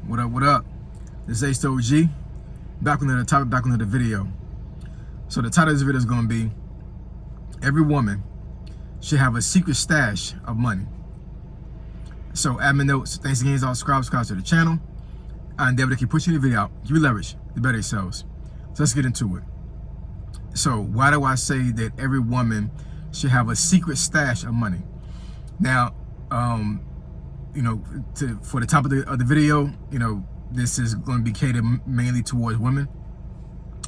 What up, what up? This is Ace OG. Back on the topic, back on the video. So the title of this video is going to be, every woman should have a secret stash of money. So admin notes, thanks again to all subscribe to the channel. I endeavor to keep pushing the video out. Give you leverage, the better it sells. So let's get into it. So why do I say that every woman should have a secret stash of money? Now, for the top of the video, this is going to be catered mainly towards women.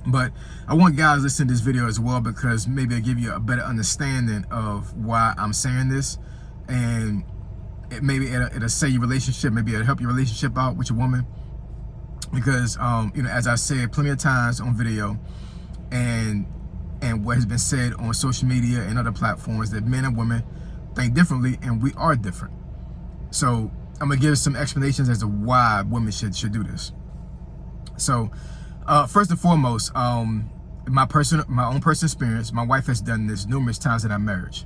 But I want guys listening to this video as well, because maybe it'll give you a better understanding of why I'm saying this. And maybe it'll save your relationship, maybe it'll help your relationship out with your woman. Because, as I said plenty of times on video, and what has been said on social media and other platforms, that men and women think differently, and we are different. So I'm gonna give some explanations as to why women should do this. So first and foremost, my own personal experience, my wife has done this numerous times in our marriage,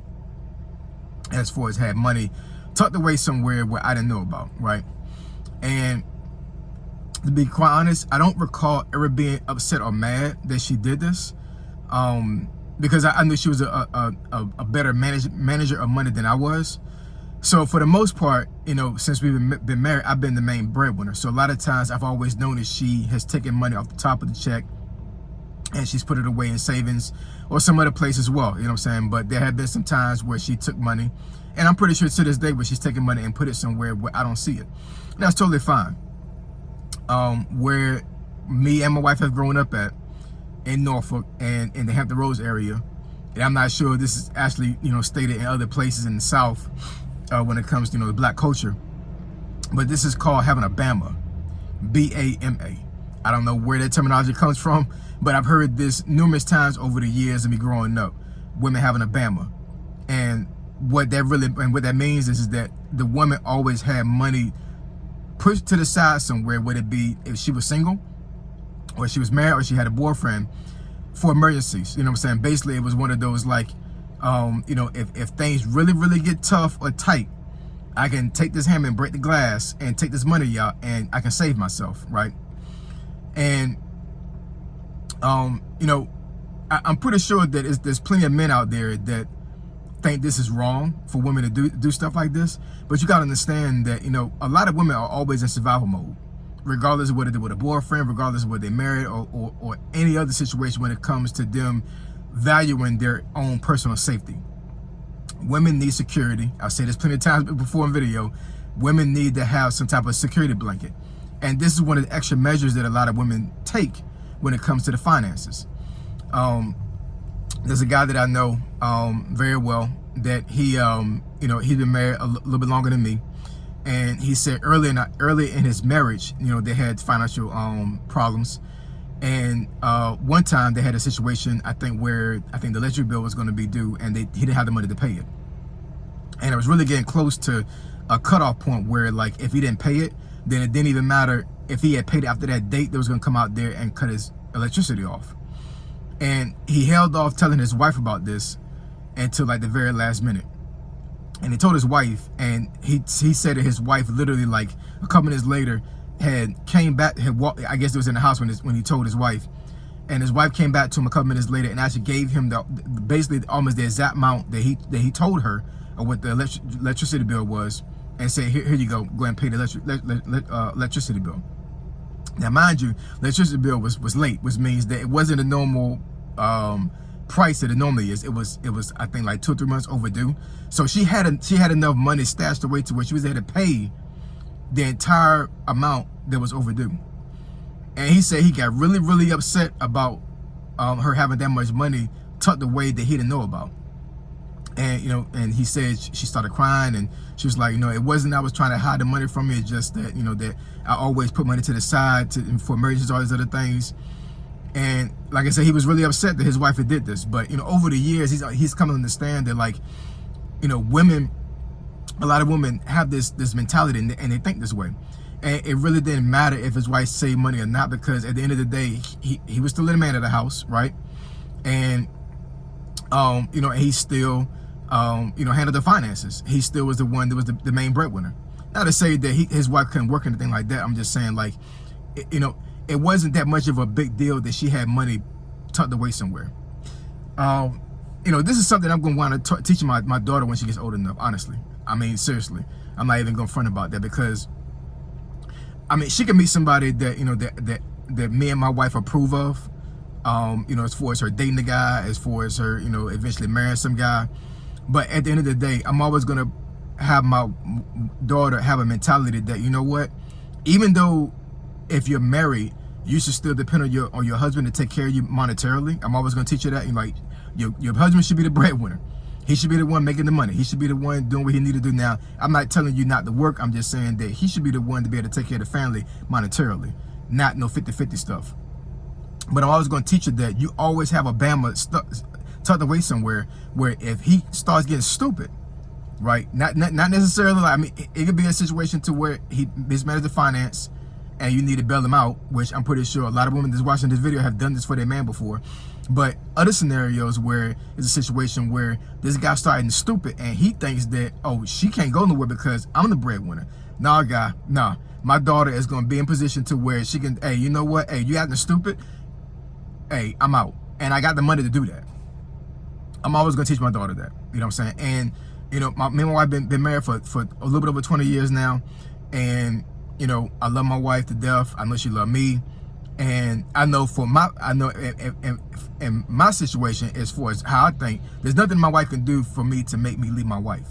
as far as had money tucked away somewhere where I didn't know about, right? And to be quite honest, I don't recall ever being upset or mad that she did this, because I knew she was a better manager of money than I was. So for the most part, since we've been married, I've been the main breadwinner. So a lot of times I've always known that she has taken money off the top of the check and she's put it away in savings or some other place as well, you know what I'm saying? But there have been some times where she took money, and I'm pretty sure to this day where she's taking money and put it somewhere where I don't see it. And that's totally fine. Where me and my wife have grown up at in Norfolk and in the Hampton Roads area, and I'm not sure this is actually, stated in other places in the South, when it comes to, the black culture, but this is called having a Bama, B-A-M-A. I don't know where that terminology comes from, but I've heard this numerous times over the years of me growing up, women having a Bama. And what that means is that the woman always had money pushed to the side somewhere, whether it be if she was single, or she was married, or she had a boyfriend, for emergencies. You know what I'm saying? Basically, it was one of those, like, if things really get tough or tight, I can take this hammer and break the glass and take this money out, and I can save myself, right? And I'm pretty sure that there's plenty of men out there that think this is wrong for women to do stuff like this. But you got to understand that a lot of women are always in survival mode, regardless of whether they're with a boyfriend, regardless of whether they're married, or any other situation when it comes to them valuing their own personal safety. Women need security. I've said this plenty of times before in video. Women need to have some type of security blanket. And this is one of the extra measures that a lot of women take when it comes to the finances. There's a guy that I know very well that he's been married a little bit longer than me. And he said early in his marriage, they had financial problems. And one time they had a situation, I think the electric bill was going to be due, and he didn't have the money to pay it. And it was really getting close to a cutoff point where, like, if he didn't pay it, then it didn't even matter if he had paid it after that date. They was going to come out there and cut his electricity off. And he held off telling his wife about this until, like, the very last minute. And he told his wife, and he said that his wife literally, like, a couple minutes later came back, I guess it was in the house when he told his wife, and his wife came back to him a couple minutes later and actually gave him basically almost the exact amount that he told her of what the electricity bill was, and said, here you go ahead and pay the electricity bill. Now, mind you, electricity bill was late, which means that it wasn't a normal price that it normally is. It was I think like 2 or 3 months overdue. So she had enough money stashed away to where she was able to pay the entire amount that was overdue. And he said he got really upset about her having that much money tucked away that he didn't know about. And and he said she started crying, and she was like, it wasn't I was trying to hide the money from you, it's just that that I always put money to the side for emergencies, all these other things. And like I said, he was really upset that his wife had did this. But over the years, he's come to understand that, like, women, a lot of women have this mentality, and they think this way. And it really didn't matter if his wife saved money or not, because at the end of the day, he was still the man of the house, right? And he still handled the finances. He still was the one that was the main breadwinner. Not to say that his wife couldn't work or anything like that. I'm just saying, like, you know, it wasn't that much of a big deal that she had money tucked away somewhere. You know, this is something I'm going to want to teach my daughter when she gets old enough, honestly. I mean, seriously. I'm not even going to front about that, because, I mean, she can meet somebody that, you know, that me and my wife approve of, you know, as far as her dating the guy, as far as her, you know, eventually marrying some guy. But at the end of the day, I'm always going to have my daughter have a mentality that, you know what, even though if you're married, you should still depend on your husband to take care of you monetarily. I'm always going to teach you that. Like, your husband should be the breadwinner. He should be the one making the money. He should be the one doing what he need to do. Now, I'm not telling you not to work. I'm just saying that he should be the one to be able to take care of the family monetarily, not no 50-50 stuff. But I'm always going to teach you that you always have a Bama tucked away somewhere, where if he starts getting stupid, right? Not necessarily, like, I mean, it could be a situation to where he mismanaged the finance and you need to bail him out, which I'm pretty sure a lot of women that's watching this video have done this for their man before. But other scenarios where it's a situation where this guy starting stupid and he thinks that, oh, she can't go nowhere because I'm the breadwinner. Nah, guy, nah. My daughter is going to be in position to where she can, hey, you know what? Hey, you acting stupid? Hey, I'm out. And I got the money to do that. I'm always going to teach my daughter that. You know what I'm saying? And, you know, me and my wife been married for a little bit over 20 years now. And, you know, I love my wife to death. I know she loves me. And I know in my situation, as far as how I think, there's nothing my wife can do for me to make me leave my wife.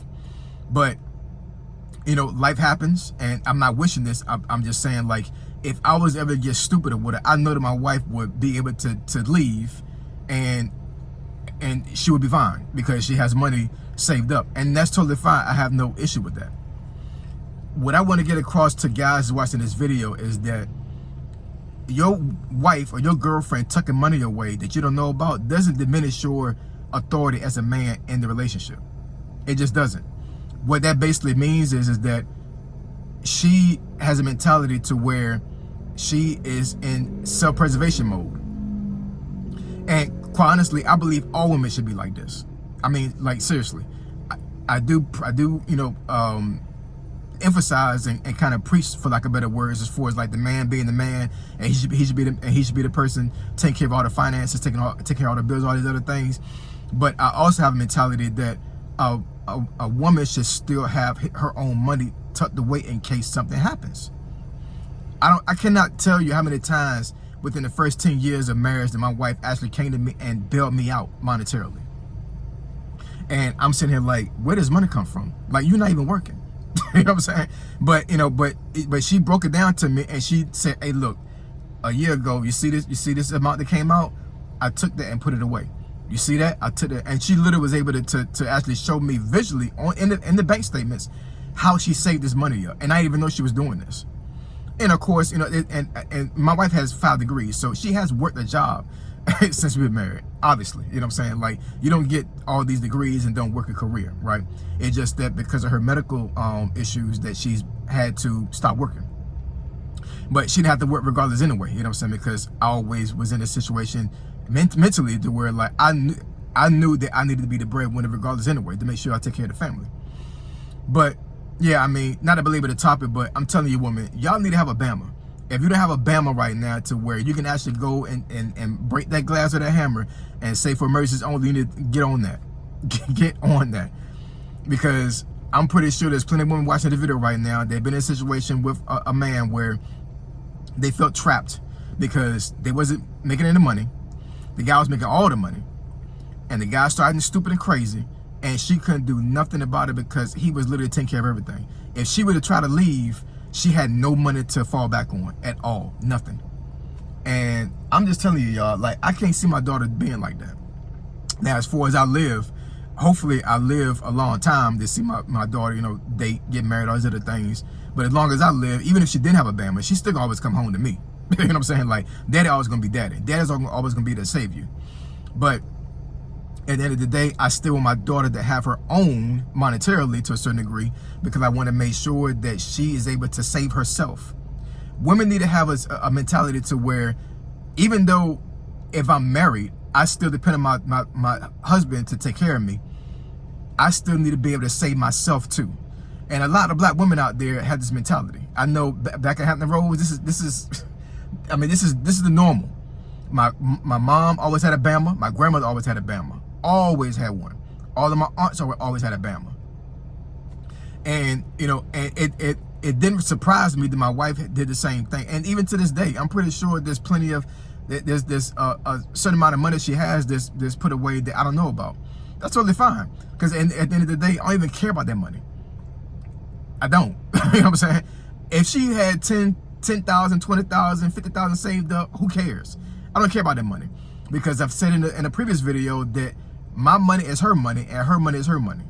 But, you know, life happens, and I'm not wishing this. I'm just saying, like, if I was ever to get stupid with it, I know that my wife would be able to leave, and she would be fine because she has money saved up. And that's totally fine. I have no issue with that. What I want to get across to guys watching this video is that your wife or your girlfriend tucking money away that you don't know about doesn't diminish your authority as a man in the relationship. It just doesn't. What that basically means is that she has a mentality to where she is in self-preservation mode. And quite honestly, I believe all women should be like this. I mean, like, seriously. I do, you know, emphasize and kind of preach, for lack of better words, as far as like the man being the man, and he should be the person taking care of all the finances, taking care of all the bills, all these other things. But I also have a mentality that a woman should still have her own money tucked away in case something happens. I cannot tell you how many times within the first 10 years of marriage that my wife actually came to me and bailed me out monetarily. And I'm sitting here like, where does money come from? Like, you're not even working. You know what I'm saying? But, you know, but she broke it down to me, and she said, hey, look, a year ago, you see this amount that came out? I took that and put it away. You see that? I took it, and she literally was able to actually show me visually in the bank statements how she saved this money up. And I didn't even know she was doing this. And of course, you know, and my wife has 5 degrees, so she has worked a job since we've been married, obviously. You know what I'm saying? Like, you don't get all these degrees and don't work a career, right? It's just that because of her medical issues that she's had to stop working. But she didn't have to work regardless anyway, you know what I'm saying? Because I always was in a situation mentally to where, like, I knew that I needed to be the breadwinner regardless anyway, to make sure I take care of the family. But yeah, I mean, not to belabor the topic, but I'm telling you, woman, y'all need to have a Bama. If you don't have a Bama right now to where you can actually go and break that glass with that hammer and say for emergencies only, you need to get on that. Get on that. Because I'm pretty sure there's plenty of women watching the video right now. They've been in a situation with a man where they felt trapped because they wasn't making any money. The guy was making all the money. And the guy started stupid and crazy. And she couldn't do nothing about it because he was literally taking care of everything. If she were to try to leave, she had no money to fall back on at all. Nothing. And I'm just telling you, y'all, like, I can't see my daughter being like that. Now, as far as I live, hopefully I live a long time to see my daughter, you know, date, get married, all these other things. But as long as I live, even if she didn't have a Bama, she still always come home to me. You know what I'm saying? Like, daddy always going to be daddy. Daddy's always going to be there to save you. But at the end of the day, I still want my daughter to have her own monetarily to a certain degree because I want to make sure that she is able to save herself. Women need to have a mentality to where even though if I'm married, I still depend on my husband to take care of me. I still need to be able to save myself too. And a lot of black women out there have this mentality. I know back at Hampton Roads, this is I mean, this is the normal. My mom always had a Bama. My grandmother always had a Bama. Always had one. All of my aunts always had a Bama. And you know, and it didn't surprise me that my wife did the same thing. And even to this day, I'm pretty sure there's plenty of there's a certain amount of money she has this put away that I don't know about. That's totally fine, because at the end of the day, I don't even care about that money. I don't. You know what I'm saying? If she had 10,000, 20,000, 50,000 saved up, who cares? I don't care about that money, because I've said in a previous video that my money is her money and her money is her money.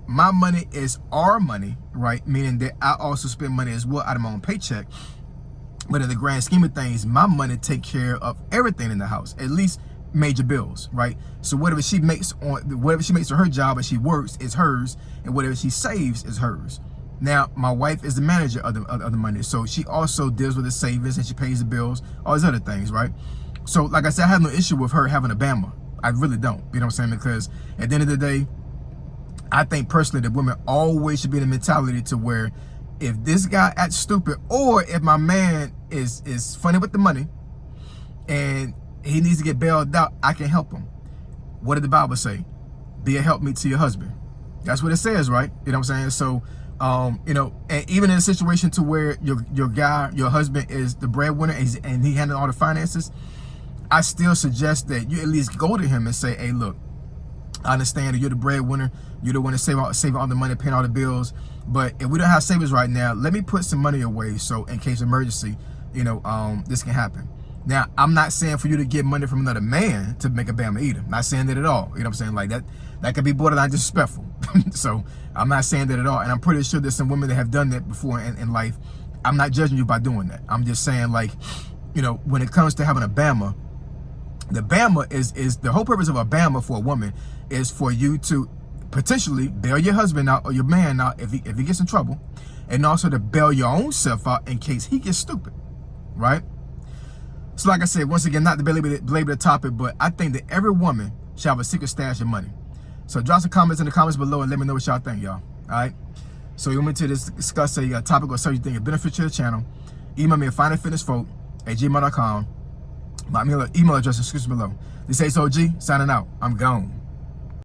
My money is our money, right? Meaning that I also spend money as well out of my own paycheck. But in the grand scheme of things, my money take care of everything in the house, at least major bills, right? So whatever she makes on her job and she works is hers, and whatever she saves is hers. Now, my wife is the manager of the money, so she also deals with the savings and she pays the bills, all these other things, right? So, like I said, I have no issue with her having a Bama. I really don't. You know what I'm saying? Because at the end of the day, I think personally that women always should be in the mentality to where if this guy acts stupid, or if my man is funny with the money and he needs to get bailed out, I can help him. What did the Bible say? Be a helpmeet to your husband. That's what it says, right? You know what I'm saying? So, you know, and even in a situation to where your husband is the breadwinner and he handles all the finances, I still suggest that you at least go to him and say, hey, look, I understand that you're the breadwinner. You're the one to save all the money, paying all the bills. But if we don't have savings right now, let me put some money away so in case of emergency, you know, this can happen. Now, I'm not saying for you to get money from another man to make a Bama either. I'm not saying that at all. You know what I'm saying? Like that could be borderline disrespectful. So I'm not saying that at all. And I'm pretty sure there's some women that have done that before in life. I'm not judging you by doing that. I'm just saying, like, you know, when it comes to having a Bama, the Bama is the whole purpose of a Bama for a woman is for you to potentially bail your husband out or your man out if he gets in trouble, and also to bail your own self out in case he gets stupid, right? So like I said, once again, not to belabor the topic, but I think that every woman should have a secret stash of money. So drop some comments in the comments below and let me know what y'all think, y'all. All right? So you want me to discuss a topic or something you think is beneficial to the channel, email me at finalfitnessfolk@gmail.com. My email address is description below. This is OG, signing out. I'm gone.